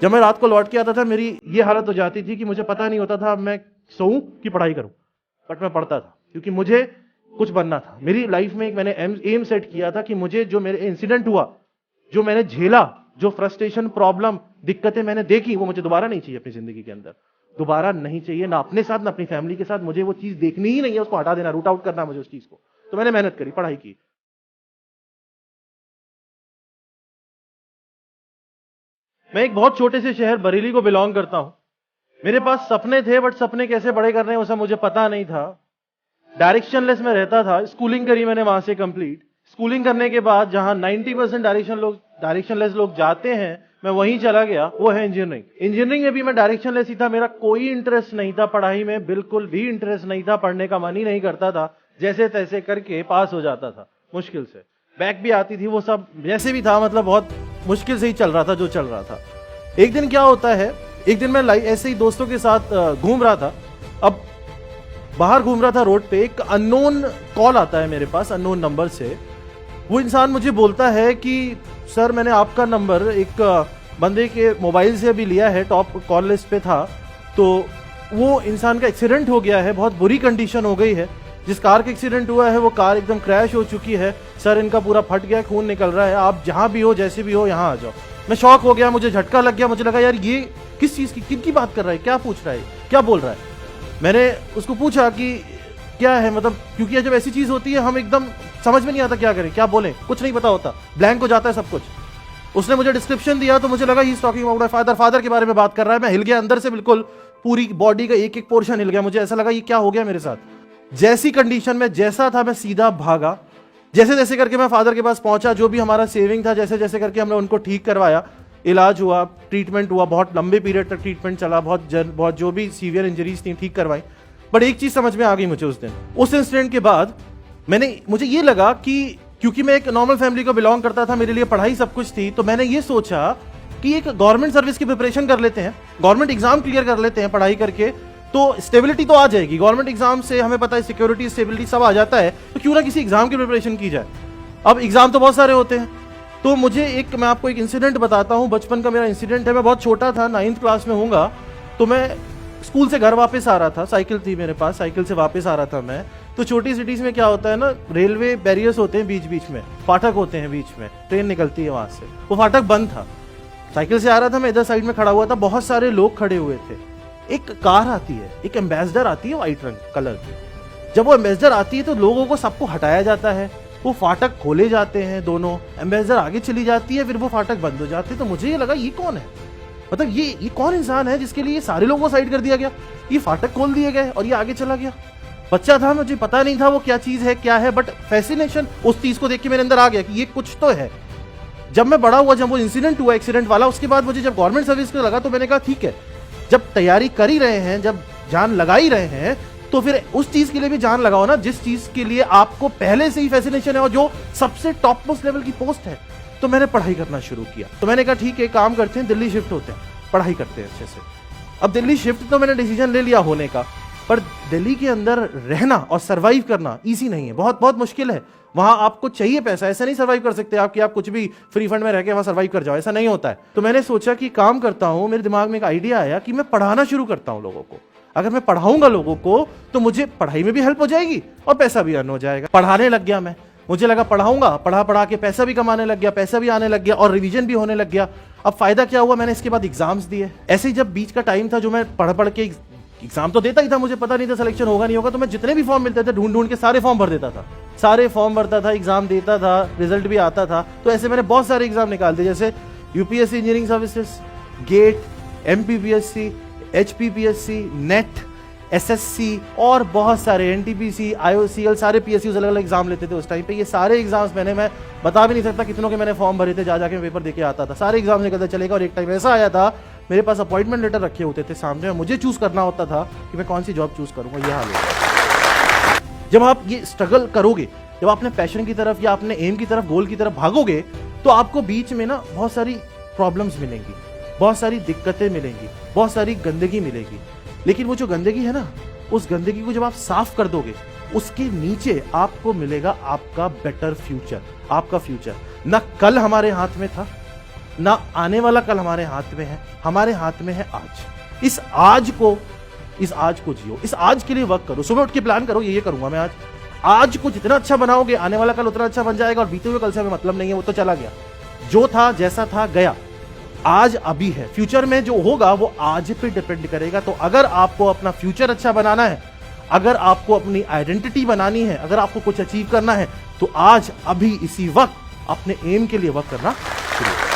जब मैं रात को लौट के आता था मेरी ये हालत हो जाती थी कि मुझे पता नहीं होता था अब मैं सोऊं कि पढ़ाई करूं, बट मैं पढ़ता था क्योंकि मुझे कुछ बनना था। मेरी लाइफ में एक मैंने एम सेट किया था कि मुझे जो मेरे इंसिडेंट हुआ, जो मैंने झेला, जो फ्रस्ट्रेशन, प्रॉब्लम, दिक्कतें मैंने देखी, वो मुझे दोबारा नहीं चाहिए अपनी जिंदगी के अंदर। दोबारा नहीं चाहिए, ना अपने साथ ना अपनी फैमिली के साथ। मुझे वो चीज देखनी ही नहीं है, उसको हटा देना, रूट आउट करना मुझे उस चीज को। तो मैंने मेहनत करी, पढ़ाई की। मैं एक बहुत छोटे से शहर बरेली को बिलोंग करता हूं। मेरे पास सपने थे, बट सपने कैसे बड़े करने हैं वो सब मुझे पता नहीं था। डायरेक्शनलेस में रहता था। स्कूलिंग करी मैंने वहां से कंप्लीट। स्कूलिंग करने के बाद जहां 90% डायरेक्शनलेस लोग जाते हैं, मैं वहीं चला गया, वो है इंजीनियरिंग। इंजीनियरिंग में भी मैं डायरेक्शनलेस ही था। मेरा कोई इंटरेस्ट नहीं था पढ़ाई में, बिल्कुल भी इंटरेस्ट नहीं था, पढ़ने का मन ही नहीं करता था। जैसे तैसे करके पास हो जाता था, मुश्किल से। बैक भी आती थी, वो सब जैसे भी था, मतलब बहुत मुश्किल से ही चल रहा था जो चल रहा था। एक दिन क्या होता है, एक दिन मैं ऐसे ही दोस्तों के साथ घूम रहा था। अब बाहर घूम रहा था रोड पे, एक अननोन कॉल आता है मेरे पास, अननोन नंबर से। वो इंसान मुझे बोलता है कि सर मैंने आपका नंबर एक बंदे के मोबाइल से अभी लिया है, टॉप कॉल लिस्ट पे था, तो वो इंसान का एक्सीडेंट हो गया है, बहुत बुरी कंडीशन हो गई है। जिस कार का एक्सीडेंट हुआ है वो कार एकदम क्रैश हो चुकी है, सर इनका पूरा फट गया, खून निकल रहा है, आप जहां भी हो, जैसे भी हो, यहाँ आ जाओ। मैं शॉक हो गया, मुझे झटका लग गया। मुझे लगा यार ये किस चीज की, किनकी बात कर रहा है, क्या पूछ रहा है, क्या बोल रहा है। मैंने उसको पूछा कि क्या है, मतलब क्योंकि जब ऐसी चीज होती है हम एकदम समझ में नहीं आता क्या करें, क्या बोलें, कुछ नहीं पता होता, ब्लैंक हो जाता है सब कुछ। उसने मुझे डिस्क्रिप्शन दिया तो मुझे लगा he is talking about father, father के बारे में बात कर रहा है। मैं हिल गया अंदर से, बिल्कुल पूरी बॉडी का एक एक पोर्शन हिल गया। मुझे ऐसा लगा ये क्या हो गया मेरे साथ। जैसी कंडीशन में जैसा था मैं सीधा भागा। जैसे जैसे करके मैं फादर के पास पहुंचा, जो भी हमारा सेविंग था जैसे जैसे करके हमने उनको ठीक करवाया, इलाज हुआ, ट्रीटमेंट हुआ, बहुत लंबे पीरियड तक ट्रीटमेंट चला, बहुत जो भी सीवियर इंजरीज थी ठीक करवाई। बट एक चीज समझ में आ गई मुझे उस दिन, उस इंसिडेंट के बाद मुझे ये लगा कि क्योंकि मैं एक नॉर्मल फैमिली को बिलोंग करता था, मेरे लिए पढ़ाई सब कुछ थी, तो मैंने ये सोचा कि एक गवर्नमेंट सर्विस की प्रिपरेशन कर लेते हैं, गवर्नमेंट एग्जाम क्लियर कर लेते हैं पढ़ाई करके, तो स्टेबिलिटी तो आ जाएगी। गवर्नमेंट एग्जाम से हमें पता है सिक्योरिटी, स्टेबिलिटी सब आ जाता है, तो क्यों ना किसी एग्जाम की प्रिपरेशन की जाए। अब एग्जाम तो बहुत सारे होते हैं, तो मैं आपको एक इंसिडेंट बताता हूं। बचपन का मेरा इंसिडेंट है। मैं बहुत छोटा था, 9th क्लास में होऊंगा, तो मैं स्कूल से घर वापस आ रहा था, साइकिल थी मेरे पास, साइकिल से वापस आ रहा था मैं। तो छोटी सिटीज में क्या होता है ना, रेलवे बैरियर्स होते हैं बीच बीच में, फाटक होते हैं बीच में, ट्रेन निकलती है वहां से, वो फाटक बंद था। साइकिल से आ रहा था मैं, इधर साइड में खड़ा हुआ था, बहुत सारे लोग खड़े हुए थे। एक कार आती है, एक एम्बेसडर आती है व्हाइट रंग कलर की। जब वो एम्बेसडर आती है तो लोगों को सबको हटाया जाता है, वो फाटक खोले जाते हैं दोनों, एम्बेसडर आगे चली जाती है, फिर वो फाटक बंद हो जाते हैं। तो मुझे ये लगा ये कौन है, मतलब ये कौन इंसान है जिसके लिए सारे लोगों को साइड कर दिया गया, ये फाटक खोल दिए गए और ये आगे चला गया। बच्चा था, मुझे पता नहीं था वो क्या चीज है, क्या है, बट फैसिनेशन उस चीज को देख के मेरे अंदर आ गया कि ये कुछ तो है। जब मैं बड़ा हुआ, जब वो इंसिडेंट हुआ एक्सीडेंट वाला, उसके बाद मुझे जब गवर्नमेंट सर्विस को लगा, तो मैंने कहा ठीक है, जब तैयारी कर ही रहे हैं, जब जान लगा ही रहे हैं, तो फिर उस चीज के लिए भी जान लगाओ ना जिस चीज के लिए आपको पहले से ही फैसिनेशन है और जो सबसे टॉप मोस्ट लेवल की पोस्ट है। तो मैंने पढ़ाई करना शुरू किया। तो मैंने कहा ठीक है, काम करते हैं, दिल्ली शिफ्ट होते हैं, पढ़ाई करते हैं अच्छे से। अब दिल्ली शिफ्ट तो मैंने डिसीजन ले लिया होने का, पर दिल्ली के अंदर रहना और सरवाइव करना इजी नहीं है, बहुत बहुत मुश्किल है। वहां आपको चाहिए पैसा, ऐसा नहीं सरवाइव कर सकते आप कि आप कुछ भी फ्री फंड में रह के वहां सरवाइव कर जाओ, ऐसा नहीं होता है। तो मैंने सोचा कि काम करता हूं, मेरे दिमाग में एक आइडिया आया कि मैं पढ़ाना शुरू करता हूं लोगों को। अगर मैं पढ़ाऊंगा लोगों को तो मुझे पढ़ाई में भी हेल्प हो जाएगी और पैसा भी अर्न हो जाएगा। पढ़ाने लग गया मैं, मुझे लगा पढ़ाऊंगा, पढ़ा के पैसा भी कमाने लग गया, पैसा भी आने लग गया और रिवीजन भी होने लग गया। अब फायदा क्या हुआ, मैंने इसके बाद एग्जाम्स दिए। ऐसे ही जब बीच का टाइम था, जो मैं पढ़ के एग्जाम तो देता ही था, मुझे पता नहीं था सिलेक्शन होगा नहीं होगा, तो मैं जितने भी फॉर्म मिलते थे ढूंढ के सारे फॉर्म भर देता था, सारे फॉर्म भरता था, एग्जाम देता था, रिजल्ट भी आता था। तो ऐसे मैंने बहुत सारे एग्जाम निकाल दिए, जैसे UPSC engineering services, GATE, MPPSC, HPPSC, NET, SSC और बहुत सारे एनटीपीसी, आईओसीएल, सारे पीएसयू अलग अलग एग्जाम लेते थे उस टाइम पे। ये सारे एग्जाम्स मैं बता भी नहीं सकता कितनों के मैंने फॉर्म भरे थे, जाके पेपर देके आता था, सारे एग्जाम निकलते चलेगा। और एक टाइम ऐसा आया था, मेरे पास अपॉइंटमेंट लेटर रखे होते थे सामने, मुझे चूज करना होता था कि मैं कौन सी जॉब चूज करूंगा। ये हाल है। जब आप ये स्ट्रगल करोगे, जब आपने पैशन की तरफ या अपने एम की तरफ, गोल की तरफ भागोगे, तो आपको बीच में ना बहुत सारी प्रॉब्लम्स मिलेंगी, बहुत सारी दिक्कतें मिलेंगी, बहुत सारी गंदगी मिलेगी। लेकिन वो जो गंदगी है ना, उस गंदगी को जब आप साफ कर दोगे, उसके नीचे आपको मिलेगा आपका बेटर फ्यूचर, आपका फ्यूचर। ना कल हमारे हाथ में था, ना आने वाला कल हमारे हाथ में है, हमारे हाथ में है आज। इस आज को जियो, इस आज के लिए वर्क करो। सुबह उठ के प्लान करो, ये करूंगा मैं आज को जितना अच्छा बनाओगे आने वाला कल उतना अच्छा बन जाएगा। और बीते हुए कल से हमें मतलब नहीं है, वो तो चला गया, जो था जैसा था गया। आज अभी है, फ्यूचर में जो होगा वो आज पे डिपेंड करेगा। तो अगर आपको अपना फ्यूचर अच्छा बनाना है, अगर आपको अपनी आइडेंटिटी बनानी है, अगर आपको कुछ अचीव करना है, तो आज अभी इसी वक्त अपने एम के लिए वर्क करना शुरू करें।